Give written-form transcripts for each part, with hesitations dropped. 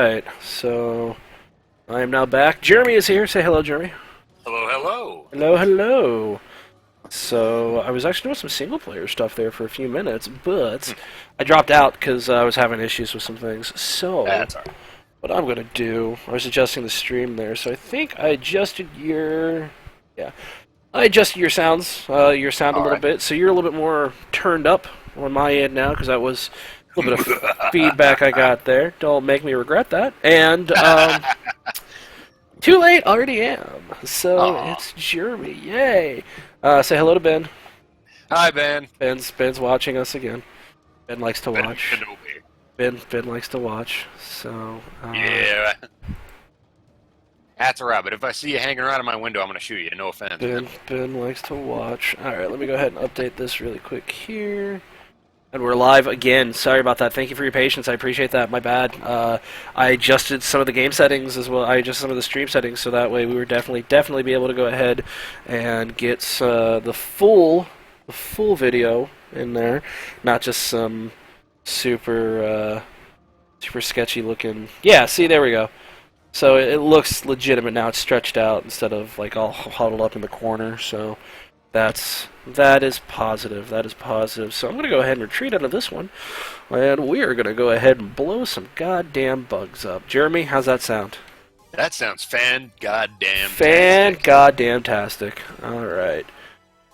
Alright, so I am now back. Jeremy is here. Say hello, Jeremy. Hello, hello. Hello, hello. So I was actually doing some single player stuff there for a few minutes, but I dropped out because I was having issues with some things. So That's all right. what I'm going to do, I was adjusting the stream there, so I think I adjusted your... Yeah. I adjusted your sounds, your sound a little bit, so you're a little bit more turned up on my end now, because that was a little bit of feedback I got there. Don't make me regret that. And, too late, already am. So, it's Jeremy, yay! Say hello to Ben. Hi, Ben. Ben's watching us again. Ben likes to watch. Ben likes to watch, so... yeah. That's alright, but if I see you hanging around in my window, I'm going to shoot you. No offense. Ben likes to watch. Alright, let me go ahead and update this really quick here. And we're live again. Sorry about that. Thank you for your patience. I appreciate that. My bad. I adjusted some of the game settings as well. I adjusted some of the stream settings so that way we were definitely be able to go ahead and get the full video in there, not just some super sketchy looking. Yeah, see, there we go. So it looks legitimate now. It's stretched out instead of like all huddled up in the corner. So that is positive. That is positive. So I'm going to go ahead and retreat out of this one, and we are going to go ahead and blow some goddamn bugs up. Jeremy, how's that sound? That sounds fan-goddamn-tastic. Fan-goddamn-tastic. Alright.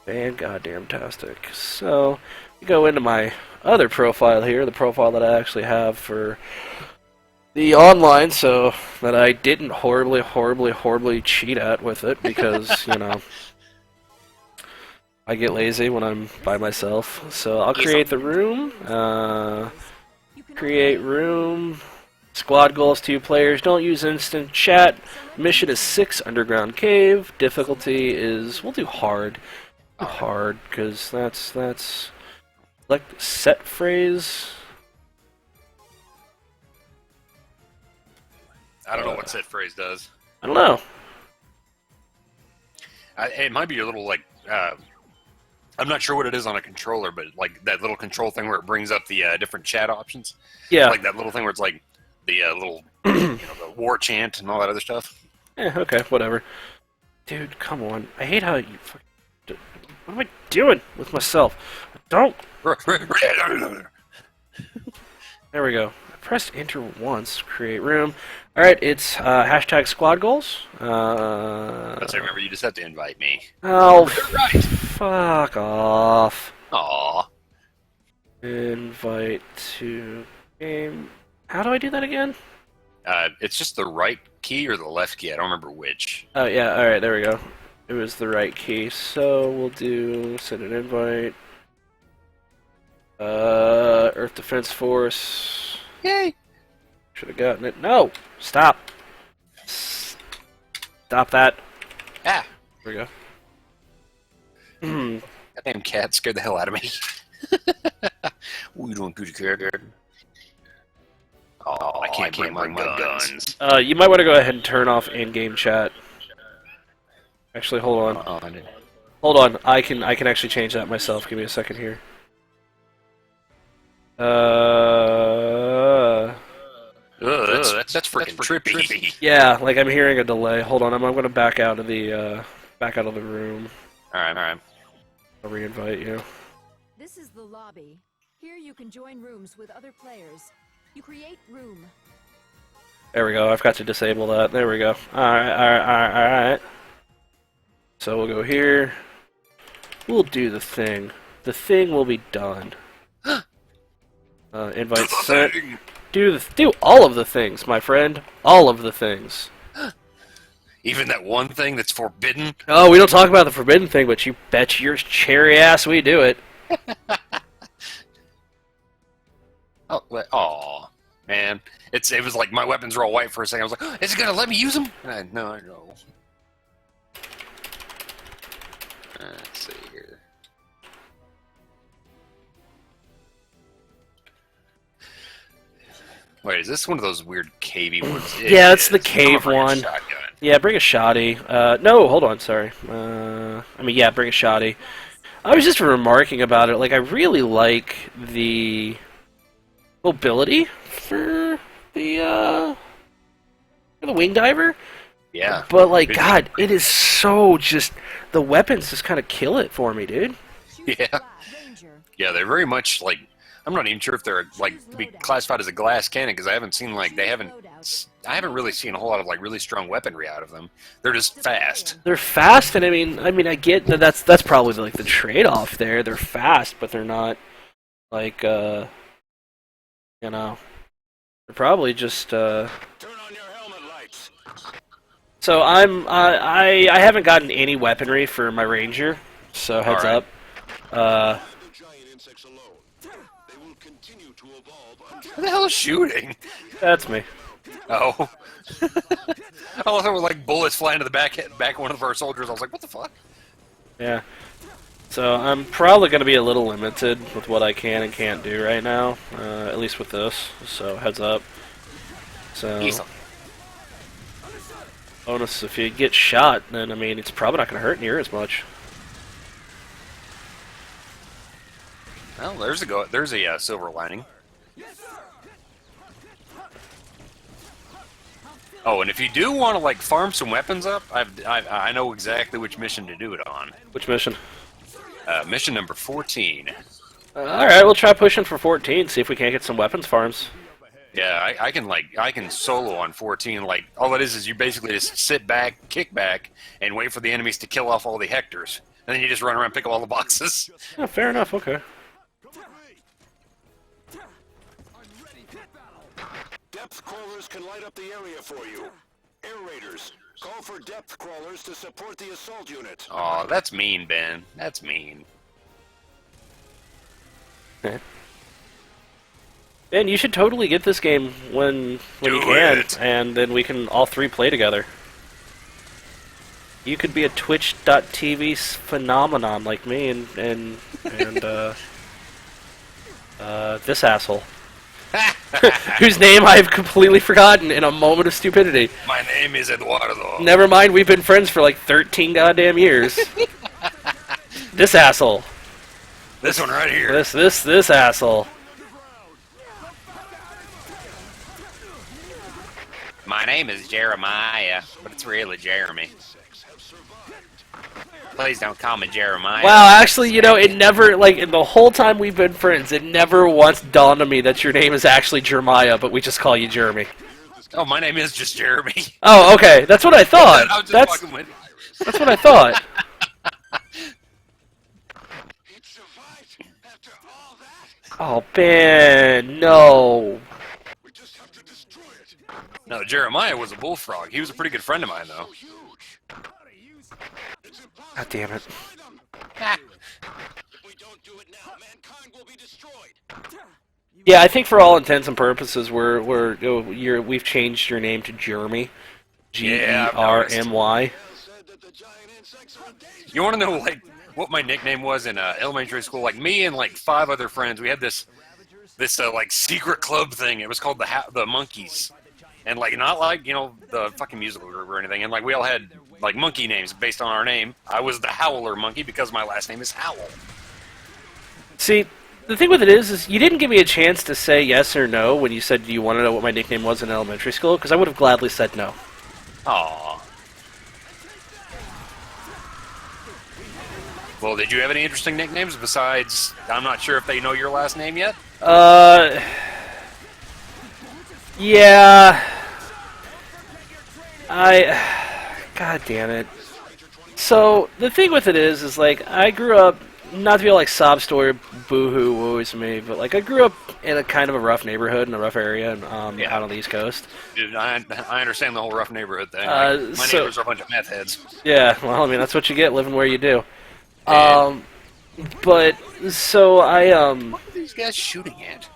Fan-goddamn-tastic. So, we go into my other profile here, the profile that I actually have for the online, so that I didn't horribly cheat at with it, because, you know, I get lazy when I'm by myself. So I'll create the room, create room, squad goals 2 players, don't use instant chat, mission is 6 underground cave, difficulty is, we'll do hard, because that's, like, set phrase. I don't know what set phrase does. I don't know. It might be a little, like, I'm not sure what it is on a controller, but, like, that little control thing where it brings up the different chat options. Yeah. Like that little thing where it's, like, the little, you know, the war chant and all that other stuff. Yeah, okay, whatever. Dude, come on. I hate how you fucking... What am I doing with myself? Don't... There we go. I pressed enter once, create room. Alright, it's hashtag squad goals. Let's remember, you just have to invite me. Oh, right. Fuck off. Aw. Invite to game. How do I do that again? It's just the right key or the left key. I don't remember which. Oh, yeah, alright, there we go. It was the right key. So we'll do send an invite. Earth Defense Force. Yay! Should have gotten it. No! Stop! Stop that. Ah! There we go. That damn cat scared the hell out of me. What are you doing, Cootie Cat? Oh, I can't bring my guns. You might want to go ahead and turn off in-game chat. Actually, hold on. Hold on. I can actually change that myself. Give me a second here. That's freaking trippy. Yeah, like I'm hearing a delay. Hold on, I'm going to back out of the room. All right. I'll re-invite you. This is the lobby. Here you can join rooms with other players. You create room. There we go. I've got to disable that. There we go. Alright. So we'll go here. We'll do the thing. The thing will be done. Invite sent. Do all of the things, my friend. All of the things. Even that one thing that's forbidden? Oh, we don't talk about the forbidden thing, but you bet your cherry ass we do it. Oh, man. It was like my weapons were all white for a second. I was like, oh, is it going to let me use them? No, I know. Let's see here. Wait, is this one of those weird cavey ones? Yeah, it's the cave one. Shotgun. Yeah, bring a shoddy. No, hold on, sorry. Yeah, bring a shoddy. I was just remarking about it. Like, I really like the mobility for the wing diver. Yeah. But like, God, it is so just the weapons just kind of kill it for me, dude. Yeah. Yeah, they're very much like, I'm not even sure if they're like to be classified as a glass cannon because I haven't seen like I haven't really seen a whole lot of like really strong weaponry out of them. They're just fast. They're fast, and I mean, I get that that's probably like the trade-off there. They're fast, but they're not like they're probably just Turn on your helmet lights. So I haven't gotten any weaponry for my ranger, so heads All right. up. The giant insects alone. They will continue to evolve until Who the hell is shooting? That's me. Oh. I thought there were like bullets flying to the back of one of our soldiers. I was like, what the fuck? Yeah. So I'm probably going to be a little limited with what I can and can't do right now, at least with this. So heads up. So Easy. bonus, if you get shot, then I mean it's probably not going to hurt near as much. Well, there's a silver lining. Oh, and if you do want to like farm some weapons up, I know exactly which mission to do it on. Which mission? Mission number 14. All right, we'll try pushing for 14. See if we can't get some weapons farms. Yeah, I can solo on 14. Like all it is you basically just sit back, kick back, and wait for the enemies to kill off all the Hectors, and then you just run around and pick up all the boxes. Yeah, fair enough. Okay. depth crawlers can light up the area for you. Air raiders, call for depth crawlers to support the assault unit. Oh, that's mean, Ben. That's mean. Ben, you should totally get this game when you can, it. and then we can all three play together. You could be a Twitch.tv phenomenon like me and this asshole. Whose name I've completely forgotten in a moment of stupidity. My name is Eduardo. Never mind, we've been friends for like 13 goddamn years. This asshole. This one right here. This asshole. My name is Jeremiah, but it's really Jeremy. Please don't call me Jeremiah. Wow, actually, it never, like, in the whole time we've been friends, it never once dawned on me that your name is actually Jeremiah, but we just call you Jeremy. Oh, my name is just Jeremy. Oh, okay, that's what I thought. I was just That's fucking with you. that's what I thought. It survived after all that. Oh, Ben, no. We just have to destroy it. No, Jeremiah was a bullfrog. He was a pretty good friend of mine, though. Huge. It's impossible God damn it. to destroy them. If we don't do it now, mankind will be destroyed. Yeah, I think for all intents and purposes, we've changed your name to Jeremy. Yeah, I've Germy. Said that the giant insects are dangerous. You want to know, like, what my nickname was in elementary school? Like, me and, like, 5 other friends, we had this like, secret club thing. It was called the Monkeys. And, like, not like, the fucking musical group or anything. And, like, we all had, like, monkey names based on our name. I was the Howler Monkey because my last name is Howell. See, the thing with it is you didn't give me a chance to say yes or no when you said, do you want to know what my nickname was in elementary school? Because I would have gladly said no. Aww. Well, did you have any interesting nicknames besides, I'm not sure if they know your last name yet? Yeah. God damn it. So, the thing with it is like, I grew up, not to be all like sob story, boo-hoo, woe is me, but like, I grew up in a kind of a rough neighborhood, in a rough area, Yeah. out on the East Coast. Dude, I understand the whole rough neighborhood thing. Like, my so- neighbors are a bunch of meth heads. Yeah, well, I mean, that's what you get living where you do. Yeah. But, so What are these guys shooting at?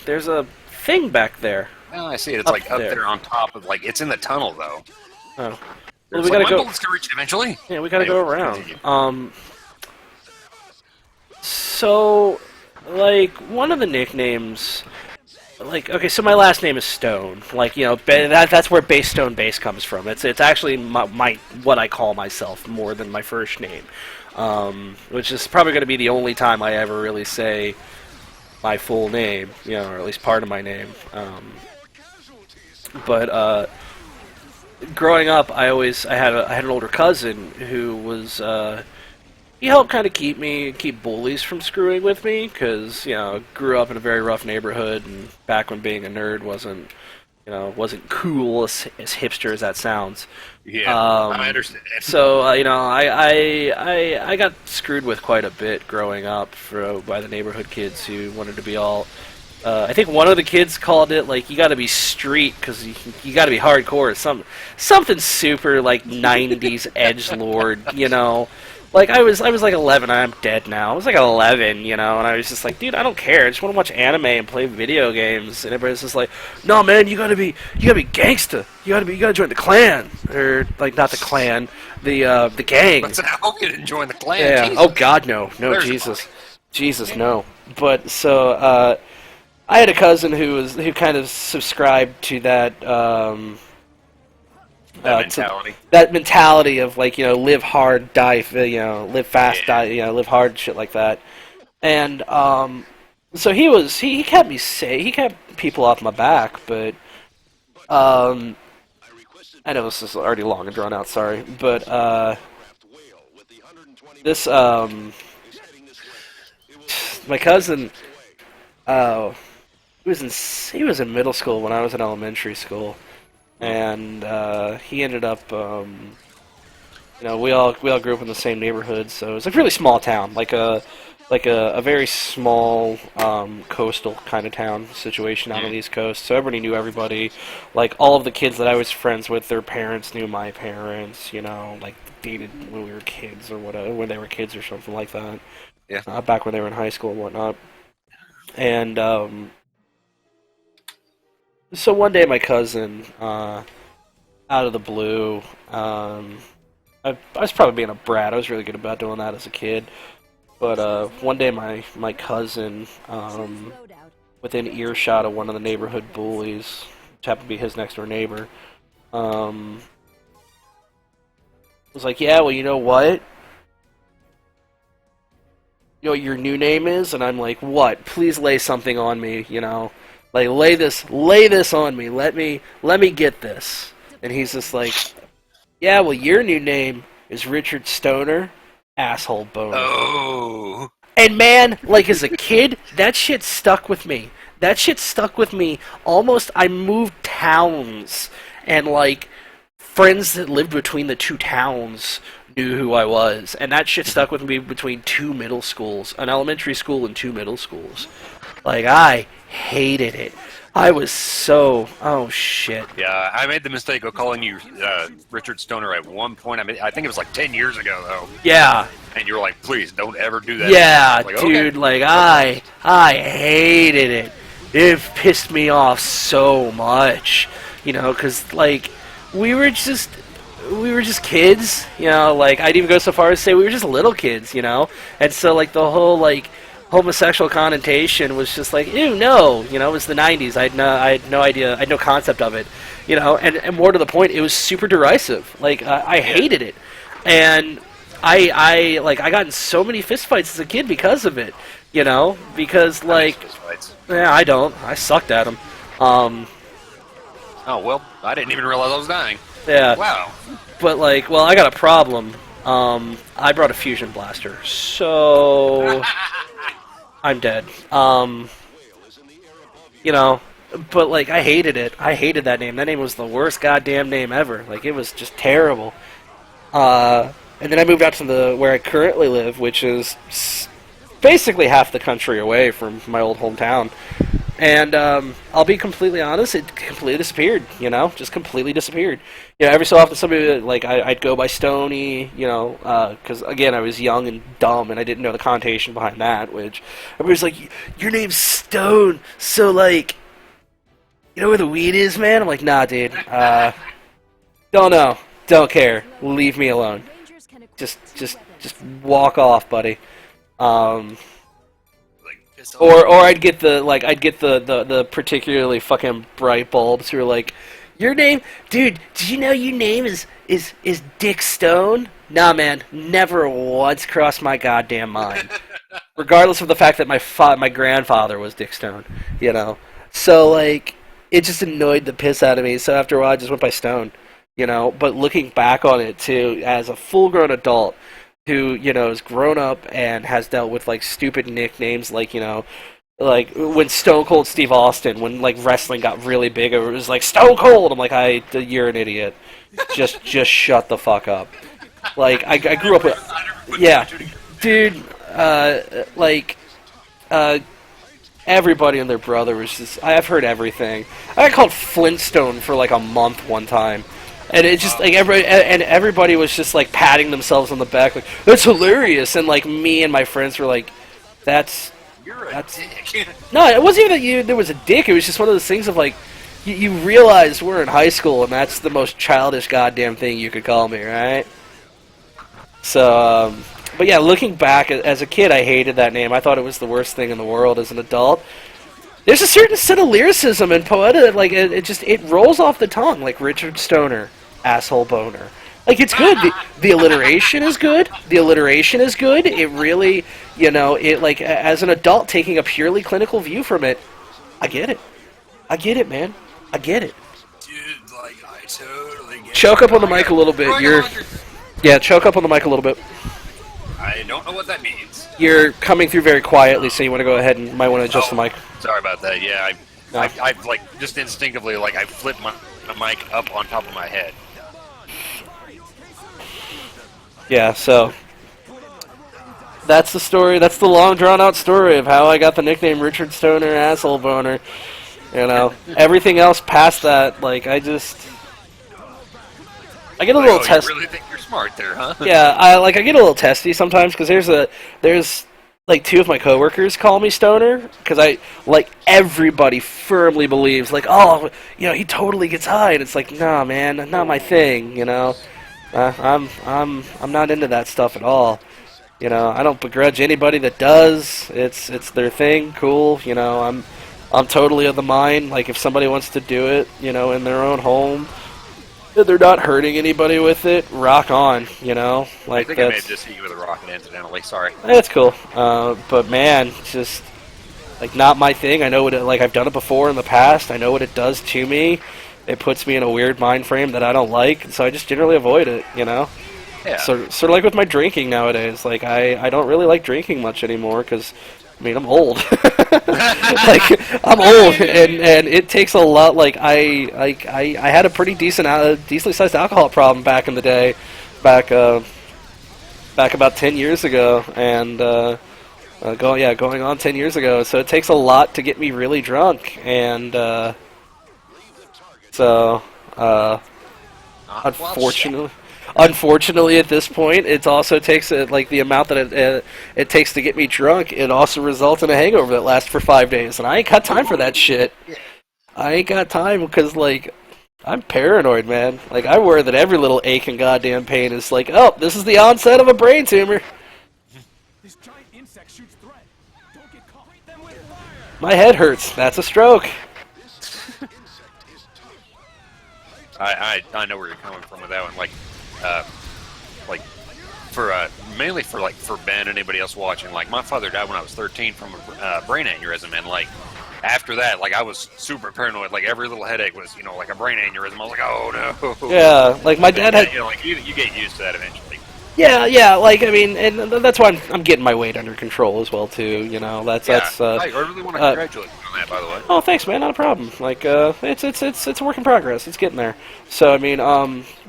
there's a thing back there. Oh, I see it. It's Up like up there. there on top of, like, it's in the tunnel, though. Oh. Well, It's we like, gotta my go. bullets can reach it eventually. Yeah, we gotta go Anyway, around. continue. So, like, one of the nicknames, like, okay, so my last name is Stone. Like, that's where Base Stone Base comes from. It's actually my what I call myself more than my first name, which is probably going to be the only time I ever really say my full name, or at least part of my name. But growing up, I had an older cousin who was he helped kind of keep bullies from screwing with me because grew up in a very rough neighborhood, and back when being a nerd wasn't cool as hipster as that sounds. Yeah, I understand. So I got screwed with quite a bit growing up by the neighborhood kids who wanted to be all. I think one of the kids called it like you got to be street because you got to be hardcore. Something super like '90s edgelord. Like I was like 11. I'm dead now. I was like 11, and I was just like, dude, I don't care. I just want to watch anime and play video games. And everybody's just like, no, man, you gotta be gangsta. You gotta join the clan, or like not the clan, the gang. But I hope you didn't join the clan. Yeah. Jesus. Oh God, no, Jesus, no. But so I had a cousin who kind of subscribed to that. That mentality. That mentality of like live hard, die, live fast, die, live hard, shit like that. And so he kept me safe. He kept people off my back, but I know this is already long and drawn out. Sorry, but this my cousin, he was in middle school when I was in elementary school. And he ended up, we all grew up in the same neighborhood, so it was a really small town, like a very small coastal kind of town situation out on the East Coast. So everybody knew everybody. Like all of the kids that I was friends with, their parents knew my parents. Like dated when we were kids or whatever, when they were kids or something like that. Yeah. Back when they were in high school and whatnot. And so one day my cousin, out of the blue, I was probably being a brat. I was really good about doing that as a kid. But one day my cousin, within earshot of one of the neighborhood bullies, which happened to be his next door neighbor, was like, yeah, well, you know what? You know what your new name is? And I'm like, what? Please lay something on me, Like lay this on me. Let me get this. And he's just like, yeah, well, your new name is Richard Stoner, asshole boner. Oh. And man, like as a kid, that shit stuck with me. That shit stuck with me. Almost, I moved towns, and like friends that lived between the two towns knew who I was, and that shit stuck with me between two middle schools, an elementary school and two middle schools. Like I hated it. I was so shit. Yeah, I made the mistake of calling you Richard Stoner at one point. I think it was like 10 years ago though. Yeah. And you were like, please don't ever do that. Yeah, like, dude. okay. Like I hated it. It pissed me off so much, because like we were just kids, like I'd even go so far as to say we were just little kids, and so like the whole like homosexual connotation was just like, ew, no, it was the 90s. I had no idea, I had no concept of it, and more to the point, it was super derisive. Like I hated it, and I got in so many fistfights as a kid because of it, because like, yeah, I sucked at them. Oh well, I didn't even realize I was dying. Yeah. Wow. But like, well, I got a problem. I brought a fusion blaster, so I'm dead. But like, I hated it. I hated that name. That name was the worst goddamn name ever. Like, it was just terrible. And then I moved out to where I currently live, which is basically half the country away from my old hometown. And I'll be completely honest, it completely disappeared, just completely disappeared. Every so often somebody, like, I'd go by Stony, because, again, I was young and dumb, and I didn't know the connotation behind that, which everybody's like, your name's Stone, so, like, you know where the weed is, man? I'm like, nah, dude, don't know, don't care, leave me alone. Just walk off, buddy. Or I'd get the particularly fucking bright bulbs who are like, your name, dude, did you know your name is Dick Stone? Nah, man, never once crossed my goddamn mind. Regardless of the fact that my grandfather was Dick Stone, So like, it just annoyed the piss out of me. So after a while, I just went by Stone, you know. But looking back on it too, as a full-grown adult who has grown up and has dealt with like stupid nicknames, like like when Stone Cold Steve Austin, when like wrestling got really big, it was like Stone Cold. I'm like, you're an idiot. Just shut the fuck up. Like I grew up with, yeah, dude. Like everybody and their brother was just. I've heard everything. I got called Flintstone for like a month one time, and it just like everybody was just like patting themselves on the back, like that's hilarious, and like me and my friends were like, that's dick. no, it wasn't even that there was a dick. It was just one of those things of like, you realize we're in high school, and that's the most childish goddamn thing you could call me, right? So, but yeah, looking back, as a kid, I hated that name. I thought it was the worst thing in the world. As an adult, there's a certain set of lyricism and poetic, like it rolls off the tongue, like Richard Stoner, asshole boner. Like it's good. The alliteration is good. The alliteration is good. It really, it like as an adult taking a purely clinical view from it, I get it. I get it, man. I get it. Dude, like, I totally get it. Choke up on the mic a little bit. Yeah, choke up on the mic a little bit. I don't know what that means. You're coming through very quietly, so you want to go ahead and might want to adjust the mic. Sorry about that. Yeah, I like just instinctively like I flipped my mic up on top of my head. Yeah, so that's the story. That's the long drawn out story of how I got the nickname Richard Stoner asshole boner. Everything else past that, like I get a little testy. You really think you're smart there, huh? Yeah, I get a little testy sometimes because there's like two of my coworkers call me Stoner because everybody firmly believes like, oh, he totally gets high, and it's like, nah, man, not my thing, I'm not into that stuff at all. I don't begrudge anybody that does. It's their thing, cool. I'm totally of the mind, like if somebody wants to do it, in their own home, they're not hurting anybody with it, rock on, Like I think I may have just hit you with a rocket incidentally, sorry. That's cool. But man, just like not my thing. I know what I've done it before in the past. I know what it does to me. It puts me in a weird mind frame that I don't like, so I just generally avoid it, Yeah. So sort of like with my drinking nowadays. Like I don't really like drinking much anymore because I'm old. I'm old, and it takes a lot. Like I had a pretty decently sized alcohol problem back in the day, back about 10 years ago, and going on 10 years ago. So it takes a lot to get me really drunk, and unfortunately, at this point, it also takes like the amount that it takes to get me drunk. It also results in a hangover that lasts for 5 days, and I ain't got time for that shit. I ain't got time because like I'm paranoid, man. Like I worry that every little ache and goddamn pain is like, oh, this is the onset of a brain tumor. This giant insect shoots threat. Don't get caught. Treat them with fire. My head hurts. That's a stroke. I know where you're coming from with that one. Like for mainly for Ben and anybody else watching. Like my father died when I was 13 from a brain aneurysm, and like after that, like I was super paranoid. Like every little headache was, like a brain aneurysm. I was like, oh no. Yeah, like my dad had. Like you get used to that eventually. Yeah, like and that's why I'm getting my weight under control as well too. That's. I really want to congratulate you on that, by the way. Oh, thanks, man. Not a problem. Like, it's a work in progress. It's getting there. So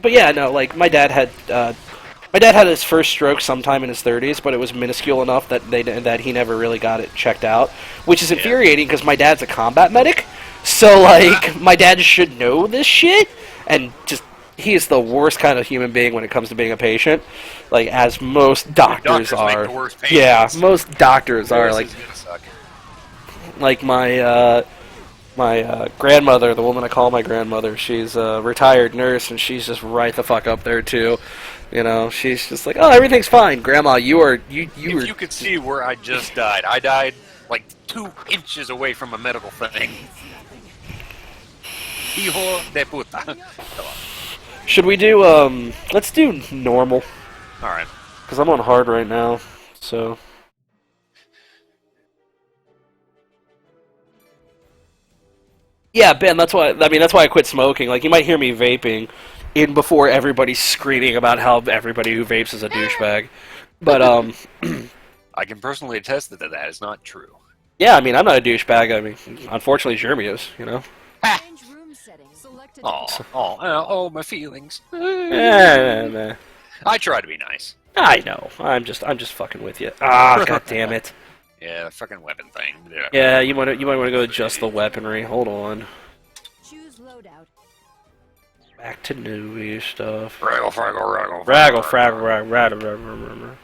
but yeah, no, like my dad had his first stroke sometime in his 30s, but it was minuscule enough that he never really got it checked out, which is infuriating because my dad's a combat medic. So like my dad should know this shit, and just. He is the worst kind of human being when it comes to being a patient, like as most doctors are. Make the worst yeah, most doctors are like. Suck. Like my grandmother, the woman I call my grandmother, she's a retired nurse, and she's just right the fuck up there too. She's just like, oh, everything's fine, Grandma. If you could see where I just died, I died like 2 inches away from a medical thing. Hijo de puta. Should we do, let's do normal. Alright. Because I'm on hard right now, so. Yeah, Ben. That's why. I mean, that's why I quit smoking. Like, you might hear me vaping in before everybody's screaming about how everybody who vapes is a douchebag. But I can personally attest that that is not true. yeah. I mean, I'm not a douchebag. I mean, unfortunately, Jeremy is. You know. Change room settings. Select a Oh, my feelings. Nah. I try to be nice. I know. I'm just fucking with you. Ah, god damn it. Yeah, the fucking weapon thing. Yeah, you might want to go adjust the weaponry. Hold on. choose loadout. Back to newbie stuff. Raggle, fraggle, raggle. Fraggle, fraggle, raggle.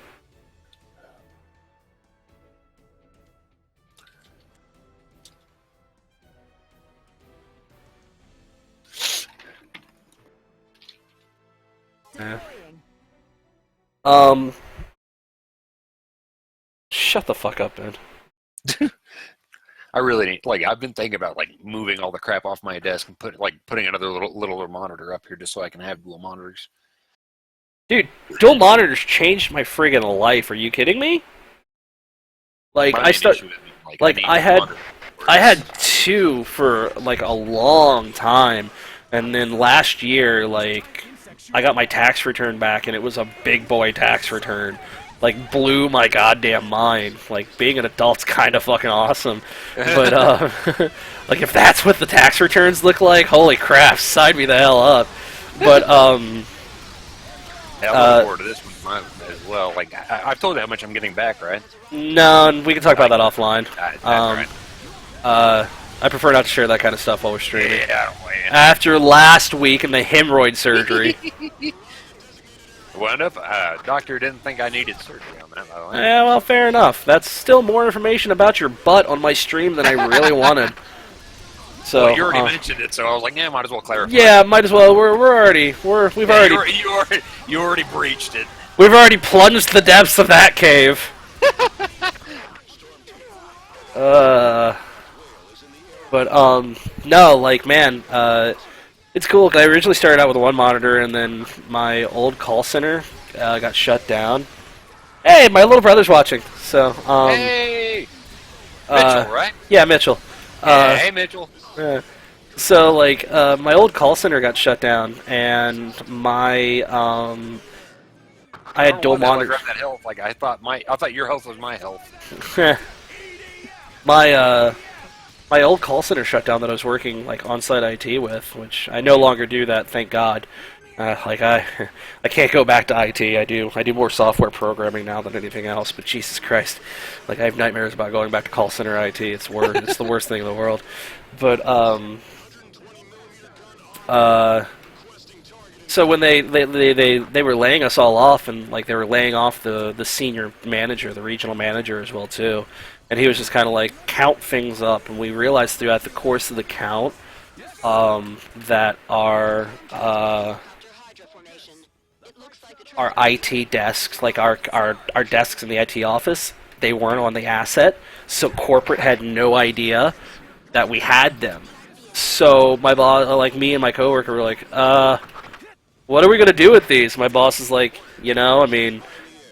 Yeah. Deploying. Shut the fuck up, Ben. I really need, like, I've been thinking about, like, moving all the crap off my desk and putting another little monitor up here just so I can have dual monitors. Dude, dual monitors changed my friggin' life. Are you kidding me? Like, My I main start, issue is, like, need I dual had, monitors. I had two for like a long time, and then last year, like, I got my tax return back, and it was a big boy tax return. Like, blew my goddamn mind. Like, being an adult's kind of fucking awesome, but like, if that's what the tax returns look like, holy crap, sign me the hell up. But Yeah, I'm looking forward to this one as well. Like, I've told you how much I'm getting back, right? no, we can talk about that offline. That's right. I prefer not to share that kind of stuff while we're streaming. Yeah, man. After last week and the hemorrhoid surgery. Wound up, doctor didn't think I needed surgery on that, by the way. Yeah, well, fair enough. That's still more information about your butt on my stream than I really wanted. So Well, you already mentioned it, so I was like, yeah, might as well clarify. yeah, might as well. You already breached it. We've already plunged the depths of that cave. But no, like, man, it's cool. 'Cause I originally started out with one monitor, and then my old call center got shut down. Hey, my little brother's watching. So Hey! Mitchell, right? yeah, Mitchell. Hey, Mitchell. So, like, my old call center got shut down, and my I had dual monitors. That health. Like, I thought your health was my health. My old call center shut down that I was working, like, on-site IT with, which I no longer do that, thank God. Like, I can't go back to IT. I do more software programming now than anything else. But Jesus Christ, like, I have nightmares about going back to call center IT. It's worse. It's the worst thing in the world. But so when they were laying us all off, and like they were laying off the senior manager, the regional manager as well too, and he was just kind of like count things up, and we realized throughout the course of the count that our IT desks, like our desks in the IT office, they weren't on the asset, so corporate had no idea that we had them. So my boss, like me and my coworker, were like, what are we going to do with these? My boss is like, I mean,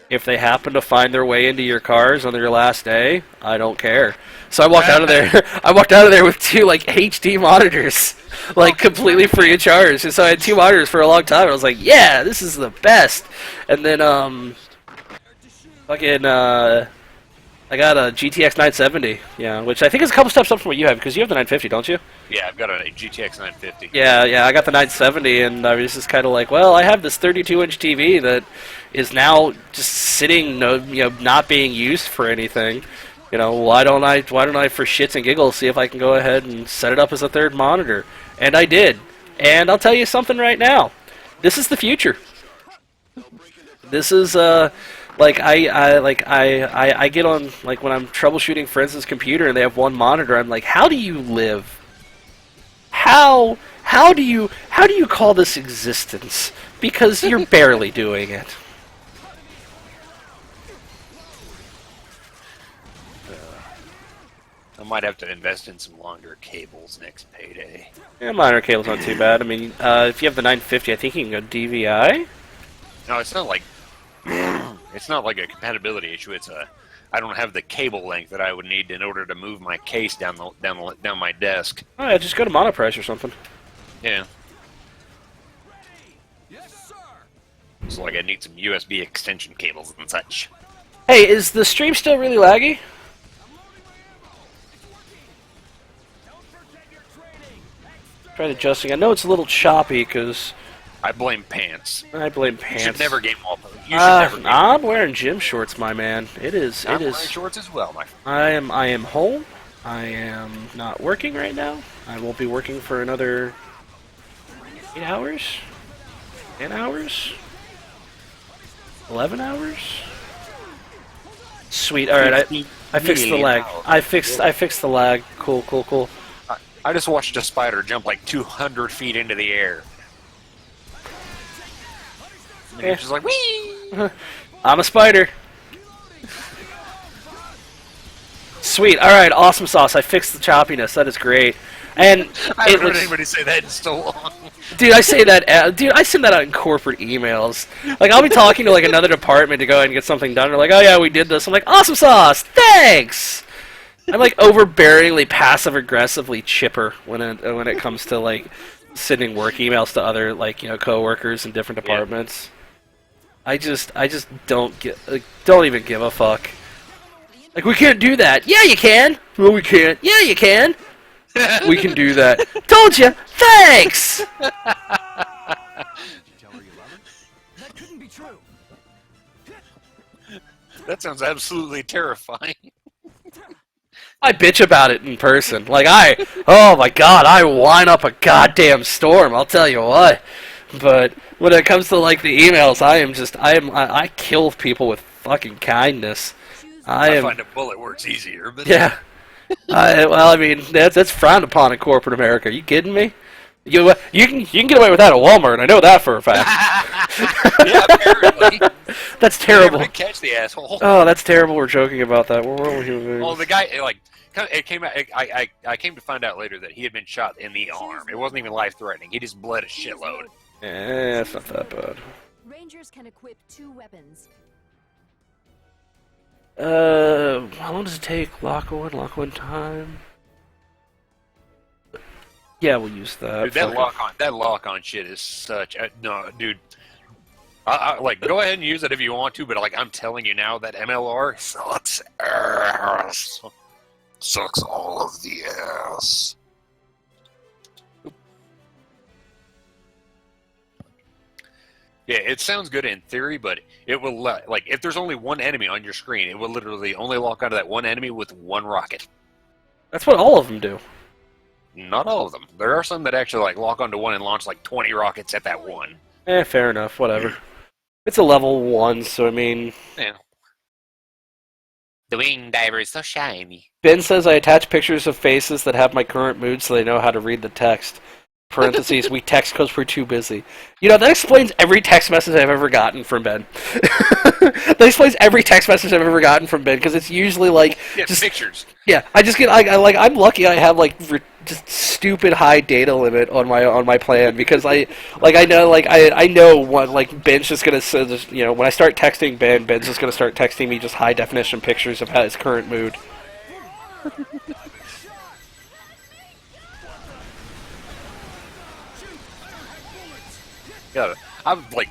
if they happen to find their way into your cars on your last day, I don't care. So I walked out of there. I walked out of there with two, like, HD monitors, like, completely free of charge. And so I had two monitors for a long time. I was like, yeah, this is the best. And then, I got a GTX 970, which I think is a couple steps up from what you have, because you have the 950, don't you? Yeah, I've got a GTX 950. Yeah, I got the 970, and I was just kind of like, well, I have this 32-inch TV that is now just sitting, not being used for anything. Why don't I, for shits and giggles, see if I can go ahead and set it up as a third monitor? And I did. And I'll tell you something right now. This is the future. This is, like, I get on, like, when I'm troubleshooting friends' computer and they have one monitor, I'm like, how do you live? How do you call this existence? Because you're barely doing it. I might have to invest in some longer cables next payday. Yeah, monitor cable's not too bad. I mean, if you have the 950, I think you can go DVI. No, it's not like it's not like a compatibility issue. It's a I don't have the cable length that I would need in order to move my case down my desk. Oh, yeah, just go to monoprice or something. Yeah. Yes, sir. So like I need some USB extension cables and such. Hey, is the stream still really laggy? Try adjusting. I know it's a little choppy because I blame pants. I blame You pants. should never game wallpaper. You should never game I'm wearing gym shorts, my man. It is. I'm It wearing is. shorts as well, my friend. I am home. I am not working right now. I won't be working for another 8 hours, 10 hours, 11 hours. Sweet. All right. I fixed the lag. I fixed the lag. Cool. Cool. Cool. I just watched a spider jump like 200 feet into the air. And Yeah. he's just like, whee! I'm a spider. Sweet. All right. Awesome sauce. I fixed the choppiness. That is great. And I it haven't heard looks, anybody say that in so long. dude, I say that. Dude, I send that out in corporate emails. Like, I'll be talking to like another department to go ahead and get something done. They're like, "Oh yeah, we did this." I'm like, "Awesome sauce. Thanks." I'm like overbearingly, passive aggressively chipper when it comes to like sending work emails to other like coworkers in different departments. I just don't even give a fuck. Like, we can't do that. Yeah, you can. No, we can't. Yeah, you can. We can do that. Told you. Thanks. That couldn't be true. That sounds absolutely terrifying. I bitch about it in person. Like, oh my god, I wind up a goddamn storm, I'll tell you what. But when it comes to, like, the emails, I kill people with fucking kindness. I find a bullet works easier, but Yeah. Well, I mean, that's frowned upon in corporate America. Are you kidding me? You can get away with that at Walmart, I know that for a fact. yeah, apparently. That's They never terrible. did catch the asshole. Oh, that's terrible. We're joking about that. We're all human beings. Well, the guy, like, it came out. I came to find out later that he had been shot in the arm. It wasn't even life-threatening. He just bled a shitload. It's not that bad. Rangers can equip 2 weapons. How long does it take? Lock-on time? Yeah, we'll use that. Dude, that lock-on shit is such a no, dude. Like, go ahead and use it if you want to, but like, I'm telling you now, that MLR sucks ass. Sucks all of the ass. Yeah, it sounds good in theory, but it will like if there's only one enemy on your screen, it will literally only lock onto that one enemy with one rocket. That's what all of them do. Not all of them. There are some that actually like lock onto one and launch like 20 rockets at that one. Fair enough. Whatever. It's a level 1, so I mean... Yeah. The wing diver is so shiny. Ben says I attach pictures of faces that have my current mood so they know how to read the text. Parentheses, we text because we're too busy. You know, that explains every text message I've ever gotten from Ben. That explains every text message I've ever gotten from Ben, because it's usually like... Yeah, just pictures. Yeah, I just get I'm lucky I have like just stupid high data limit on my plan, because I know what, like, Ben's just gonna say, when I start texting Ben's just gonna start texting me just high definition pictures of his current mood. Yeah, I'm like,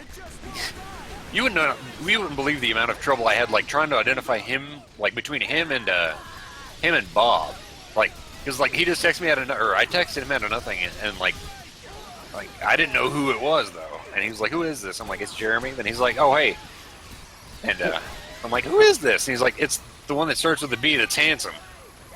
you wouldn't believe the amount of trouble I had like trying to identify him, like between him and Bob, like, because like he just texted me or I texted him out of nothing, and like I didn't know who it was though, and he was like, "Who is this?" I'm like, "It's Jeremy." Then he's like, "Oh hey," and I'm like, "Who is this?" And he's like, "It's the one that starts with a B that's handsome."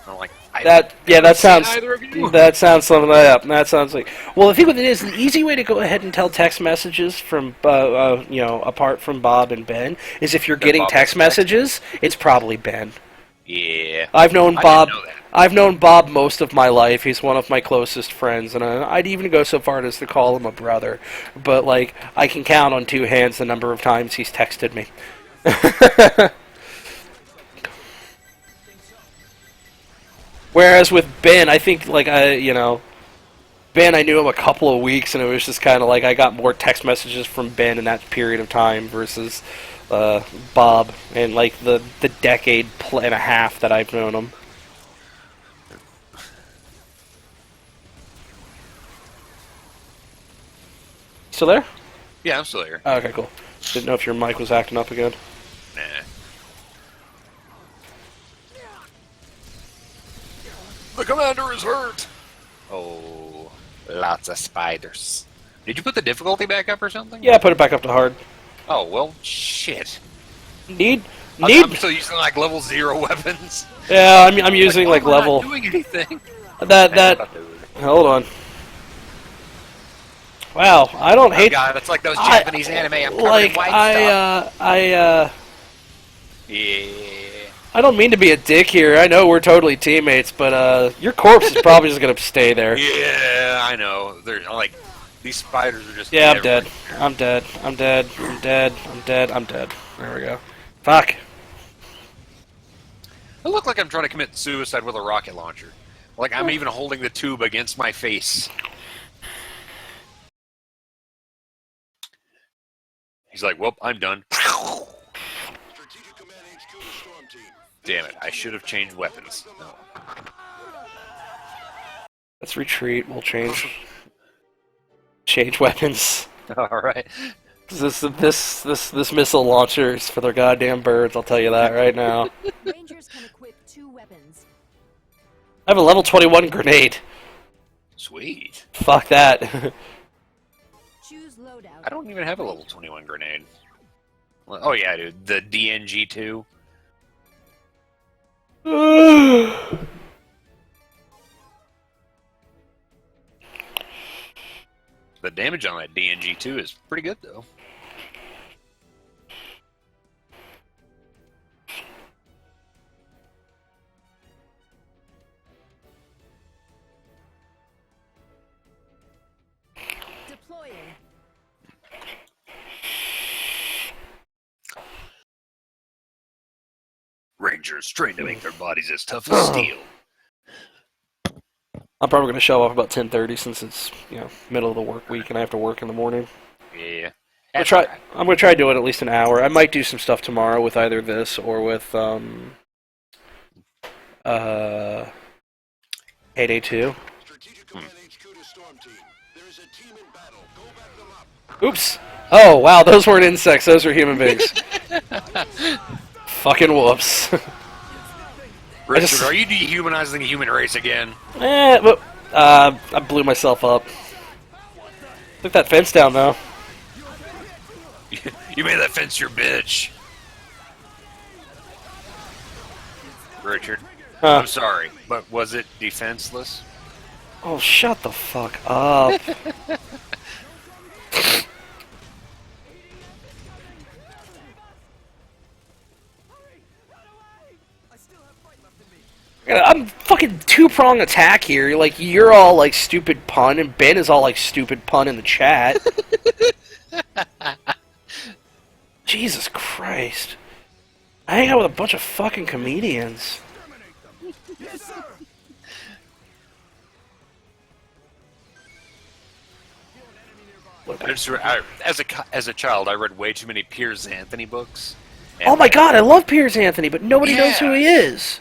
And I'm like, that sounds something like that. That sounds like, well, the thing with it is, the easy way to go ahead and tell text messages from apart from Bob and Ben is if you're getting text messages, it's probably Ben. Yeah, I've known I Bob. didn't know that. I've known Bob most of my life. He's one of my closest friends, and I'd even go so far as to call him a brother. But like, I can count on 2 hands the number of times he's texted me. Whereas with Ben, I think, like, Ben Ben, I knew him a couple of weeks, and it was just kind of like I got more text messages from Ben in that period of time versus Bob in like the decade and a half that I've known him. Still there? Yeah, I'm still here. Oh, okay, cool. Didn't know if your mic was acting up again. Nah. The commander is hurt! Oh, lots of spiders. Did you put the difficulty back up or something? Yeah, put it back up to hard. Oh, well, shit. Need. I'm still using, like, level 0 weapons. Yeah, I'm using like we're level. not doing anything. That. Hold on. Wow, I don't hate. God, it's like those Japanese anime. I'm covered like in white stuff. Yeah. I don't mean to be a dick here. I know we're totally teammates, but your corpse is probably just gonna stay there. Yeah, I know. They're like these spiders are just. Yeah, I'm dead. I'm dead. I'm dead. I'm dead. I'm dead. I'm dead. There we go. Fuck. I look like I'm trying to commit suicide with a rocket launcher. Like I'm even holding the tube against my face. He's like, well, I'm done. Damn it, I should have changed weapons. No. Let's retreat. We'll change weapons. Alright. This missile launcher is for their goddamn birds, I'll tell you that right now. Rangers can equip 2 weapons. I have a level 21 grenade. Sweet. Fuck that. Choose loadout. I don't even have a level 21 grenade. Well, oh yeah, dude. The DNG2. The damage on that DNG2 is pretty good, though. Deploying. Rangers trained to make their bodies as tough as steel. I'm probably going to show off about 10:30 since it's middle of the work week and I have to work in the morning. Yeah. I'm going to try doing at least an hour. I might do some stuff tomorrow with either this or with 8A2. Oops. Oh wow, those weren't insects. Those were human beings. Fucking whoops. Richard, are you dehumanizing the human race again? But I blew myself up. Took that fence down though. You made that fence your bitch. Richard, I'm sorry, but was it defenseless? Oh, shut the fuck up. I'm fucking two-prong attack here. Like, you're all like stupid pun, and Ben is all like stupid pun in the chat. Jesus Christ. I hang out with a bunch of fucking comedians. Yes, sir. As a child, I read way too many Piers Anthony books. Oh my god, I love Piers Anthony, but nobody knows who he is.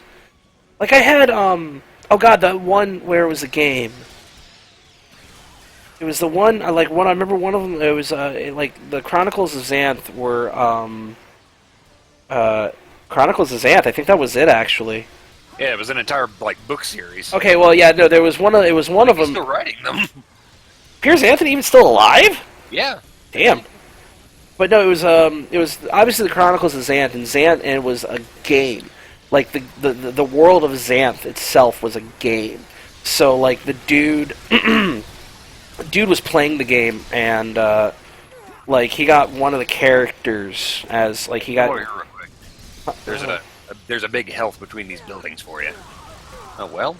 Like, I had, oh god, that one where it was a game. It was the one, I remember one of them, it was, like, the Chronicles of Xanth were, Chronicles of Xanth, I think that was it, actually. Yeah, it was an entire, like, book series. Okay, well, yeah, no, there was one of, it was one of them. He's still writing them. Piers Anthony even still alive? Yeah. Damn. But no, it was obviously the Chronicles of Xanth, and it was a game. Like, the world of Xanth itself was a game. So, like, the dude was playing the game, and, like, he got one of the characters as, like, he got... Oh, here real quick. There's a big health between these buildings for you. Oh, well.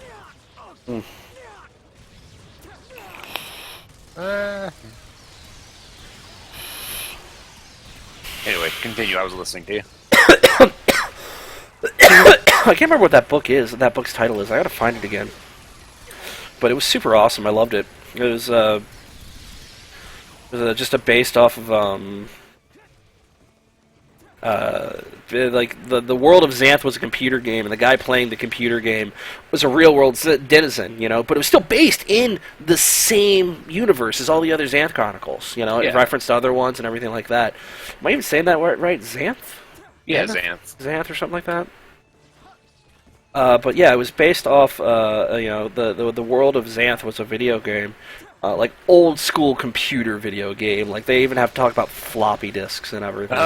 Anyway, continue. I was listening to you. I can't remember what that book is, what that book's title is. I gotta find it again. But it was super awesome. I loved it. It was just based off of like the world of Xanth was a computer game, and the guy playing the computer game was a real world denizen, you know. But it was still based in the same universe as all the other Xanth Chronicles, you know. It referenced other ones and everything like that. Am I even saying that right? Xanth? Yeah, Xanth. Xanth or something like that. But yeah, it was based off, you know, the world of Xanth was a video game, like old school computer video game. Like they even have to talk about floppy disks and everything.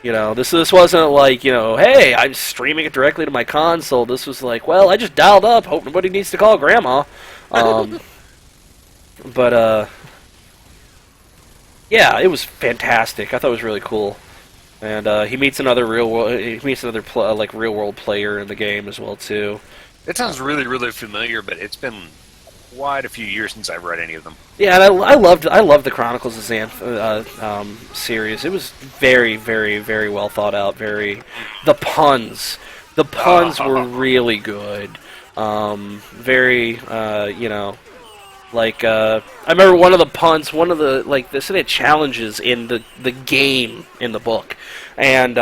You know, this wasn't like, you know, hey, I'm streaming it directly to my console. This was like, well, I just dialed up, hope nobody needs to call grandma. But yeah, it was fantastic. I thought it was really cool. And he meets another real world player in the game as well too. It sounds really, really familiar, but it's been quite a few years since I've read any of them. Yeah, and I loved the Chronicles of Xanth series. It was very, very, very well thought out. The puns were really good. Very, you know. Like, I remember one of the puns, so they had challenges in the game, in the book. And,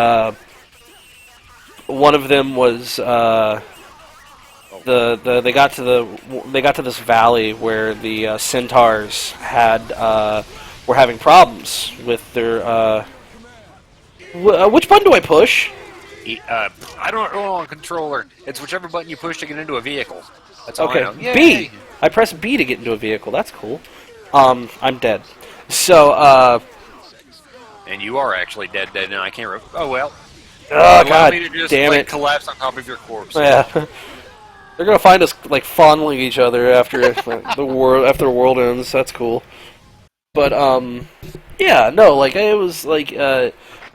one of them was, they got to this valley where the, centaurs were having problems with their, which button do I push? I don't know on controller. It's whichever button you push to get into a vehicle. That's all I know. Okay, B! I press B to get into a vehicle. That's cool. I'm dead. So, and you are actually dead now. I can't oh, well. Oh, God me to just, damn it. collapse on top of your corpse. Yeah. They're gonna find us, like, fondling each other after the world ends. That's cool. But, yeah, no, like, it was, like,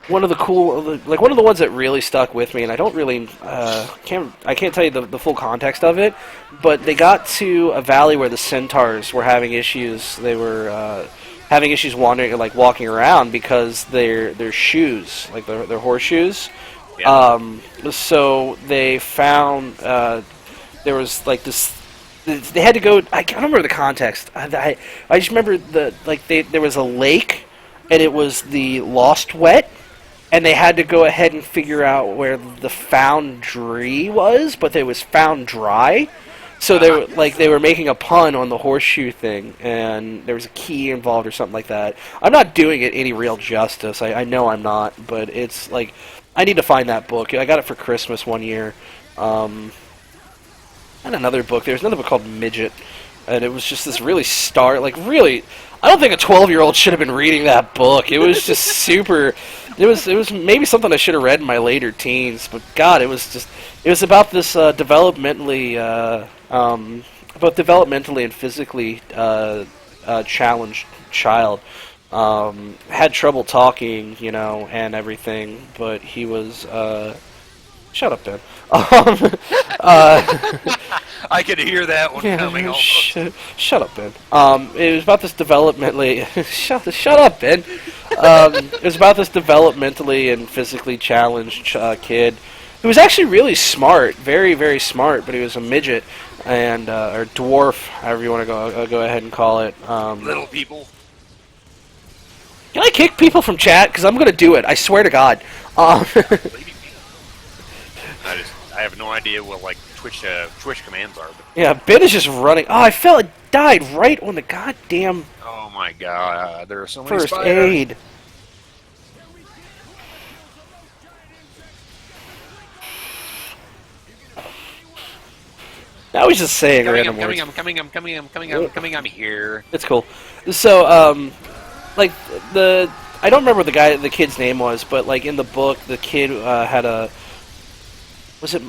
one of the ones that really stuck with me, and I don't really, I can't tell you the full context of it, but they got to a valley where the centaurs were having issues. They were having issues walking around because their shoes, like their horseshoes. Yeah. So they found there was like this. They had to go. I don't remember the context. I just remember there was a lake, and it was the Lost Wet. And they had to go ahead and figure out where the foundry was, but it was found dry. So they were making a pun on the horseshoe thing, and there was a key involved or something like that. I'm not doing it any real justice. I know I'm not, but it's like I need to find that book. I got it for Christmas one year. And another book. There's another book called Midget, and it was just this really I don't think a 12-year-old should have been reading that book. It was just super. It was maybe something I should have read in my later teens, but God, it was about this developmentally and physically challenged child. Had trouble talking, you know, and everything, but he was. Shut up, Ben. I could hear that one coming. Shut up, Ben. It was about this developmentally. Shut up, Ben. It was about this developmentally and physically challenged kid who was actually really smart, very, very smart, but he was a midget and or dwarf, however you want to go ahead and call it. Little people. Can I kick people from chat? Because I'm gonna do it. I swear to God. I have no idea what like Twitch commands are. But... Yeah, Ben is just running. Oh, I fell. It died right on the goddamn. Oh my God! There are so many first spiders. aid. Now he's just saying random words. I'm coming. I'm here. It's cool. So, like I don't remember what the kid's name was, but like in the book, the kid had a. Was it?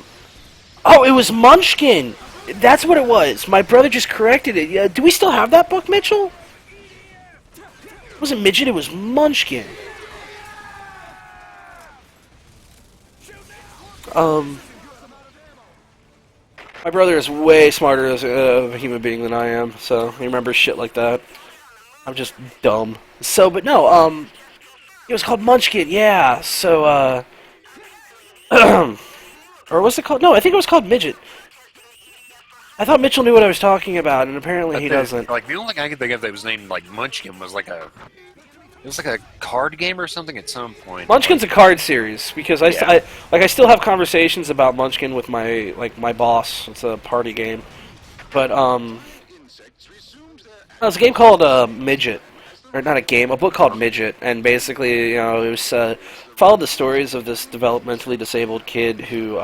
Oh, it was Munchkin. That's what it was. My brother just corrected it. Do we still have that book, Mitchell? It wasn't Midget. It was Munchkin. My brother is way smarter as a human being than I am, so he remembers shit like that. I'm just dumb. So, but no, it was called Munchkin. Yeah. So, or was it called? No, I think it was called Midget. I thought Mitchell knew what I was talking about, and apparently he doesn't. Like the only thing I could think of that was named like Munchkin was like a. It was like a card game or something at some point. Munchkin's a card series because I still have conversations about Munchkin with my boss. It's a party game, but there's a game called Midget, or not a game, a book called Midget, and basically it was followed the stories of this developmentally disabled kid who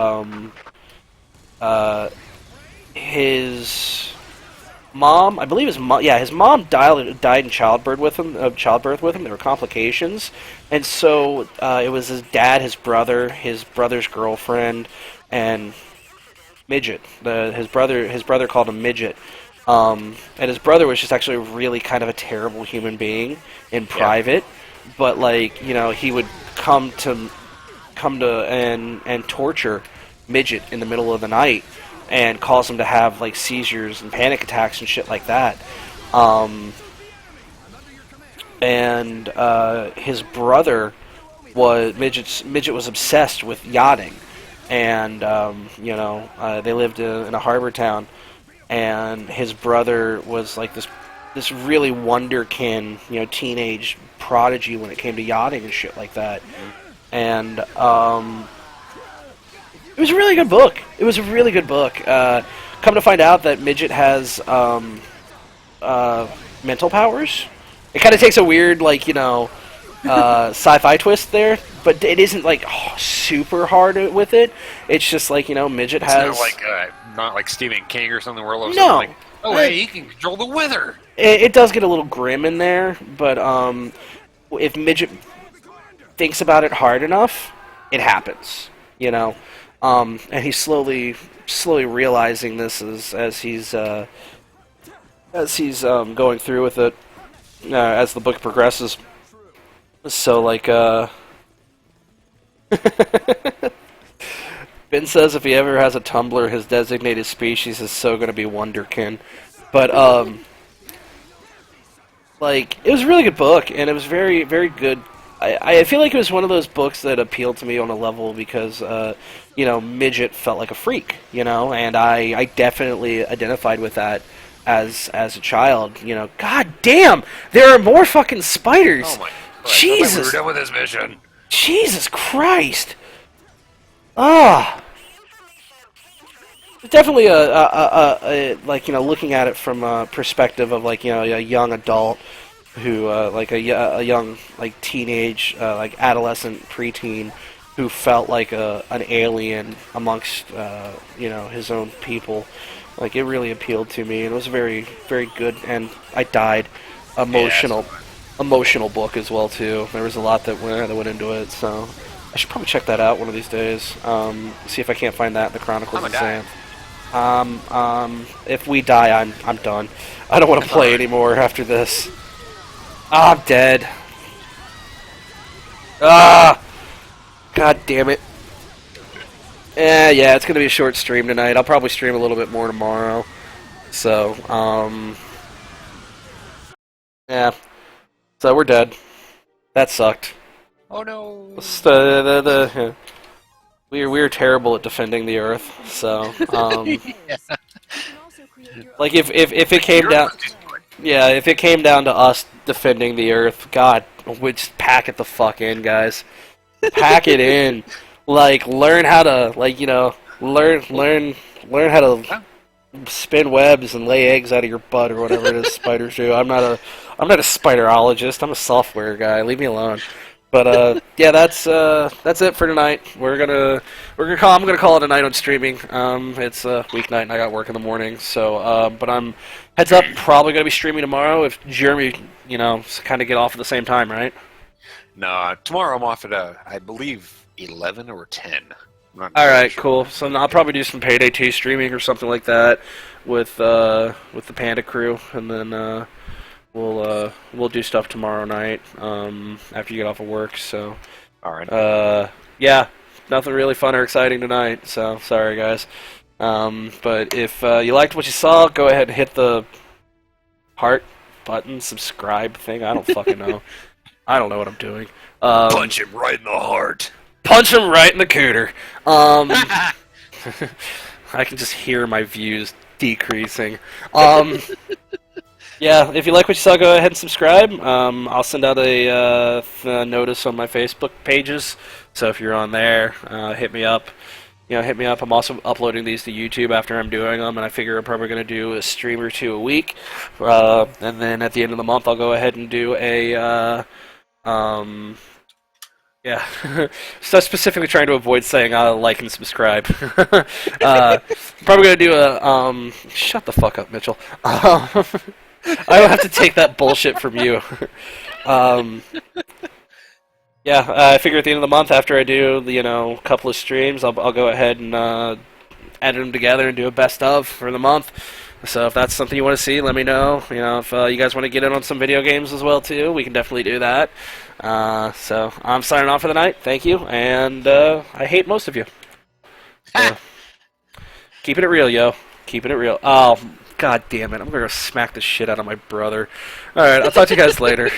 his mom, I believe his mom died in childbirth with him. There were complications, and so it was his dad, his brother's girlfriend, and Midget. His brother called him Midget, and his brother was just actually really kind of a terrible human being in private, but he would come to and torture Midget in the middle of the night and cause him to have like seizures and panic attacks and shit like that. His brother Midget was obsessed with yachting, and they lived in a harbor town, and his brother was like this really wonderkin, teenage prodigy when it came to yachting and shit like that. And it was a really good book. It was a really good book. Come to find out that Midget has mental powers. It kind of takes a weird, sci-fi twist there, but it isn't super hard with it. It's just Midget has. Not like Stephen King or something where all No. like, oh hey, he can control the weather. It does get a little grim in there, but if Midget thinks about it hard enough, it happens. And he's slowly realizing this as he's going through with it as the book progresses. So Ben says if he ever has a Tumblr, his designated species is so going to be Wonderkin. But it was a really good book, and it was very, very good. I feel like it was one of those books that appealed to me on a level because, Midget felt like a freak, and I definitely identified with that as a child, God damn! There are more fucking spiders! Oh my God. Jesus! We were done with this mission. Jesus Christ! Ah! Definitely looking at it from a perspective of a young adult who a young teenage adolescent preteen who felt like an alien amongst his own people. It really appealed to me, and it was very, very good, and I died. Emotional book as well too. There was a lot that went into it, so I should probably check that out one of these days. See if I can't find that in the Chronicles of Xanth. If we die, I'm done. I don't want to play anymore after this. I'm dead. Ah! God damn it. Yeah, it's gonna be a short stream tonight. I'll probably stream a little bit more tomorrow. So, yeah. So we're dead. That sucked. Oh no. We were terrible at defending the Earth. So, if it came down, if it came down to us defending the Earth, God, we'd just pack it the fuck in, guys. Pack it in. Learn how to learn how to spin webs and lay eggs out of your butt or whatever it is spiders do. I'm not a spiderologist. I'm a software guy. Leave me alone. But yeah, that's it for tonight. I'm gonna call it a night on streaming. It's a weeknight and I got work in the morning. So but I'm heads up, probably gonna be streaming tomorrow if Jeremy kind of get off at the same time, right? No, tomorrow I'm off at I believe 11 or 10. All right, sure. Cool. So I'll probably do some Payday 2 streaming or something like that with the Panda crew, and then we'll do stuff tomorrow night after you get off of work. So, all right. Yeah, nothing really fun or exciting tonight. So sorry, guys. But if you liked what you saw, go ahead and hit the heart button, subscribe thing. I don't fucking know. I don't know what I'm doing. Punch him right in the heart. Punch him right in the cooter. I can just hear my views decreasing. Yeah, if you like what you saw, go ahead and subscribe. I'll send out a notice on my Facebook pages, so if you're on there, hit me up. Hit me up. I'm also uploading these to YouTube after I'm doing them, and I figure I'm probably going to do a stream or two a week. And then at the end of the month, I'll go ahead and do a yeah. So specifically trying to avoid saying like and subscribe. Probably gonna do a shut the fuck up, Mitchell. I don't have to take that bullshit from you. Yeah, I figure at the end of the month, after I do the a couple of streams, I'll go ahead and edit them together and do a best of for the month. So if that's something you want to see, let me know. If you guys want to get in on some video games as well too, we can definitely do that. So I'm signing off for the night. Thank you, and I hate most of you. So, keeping it real, yo. Keeping it real. Oh, god damn it! I'm gonna smack the shit out of my brother. All right, I'll talk to you guys later.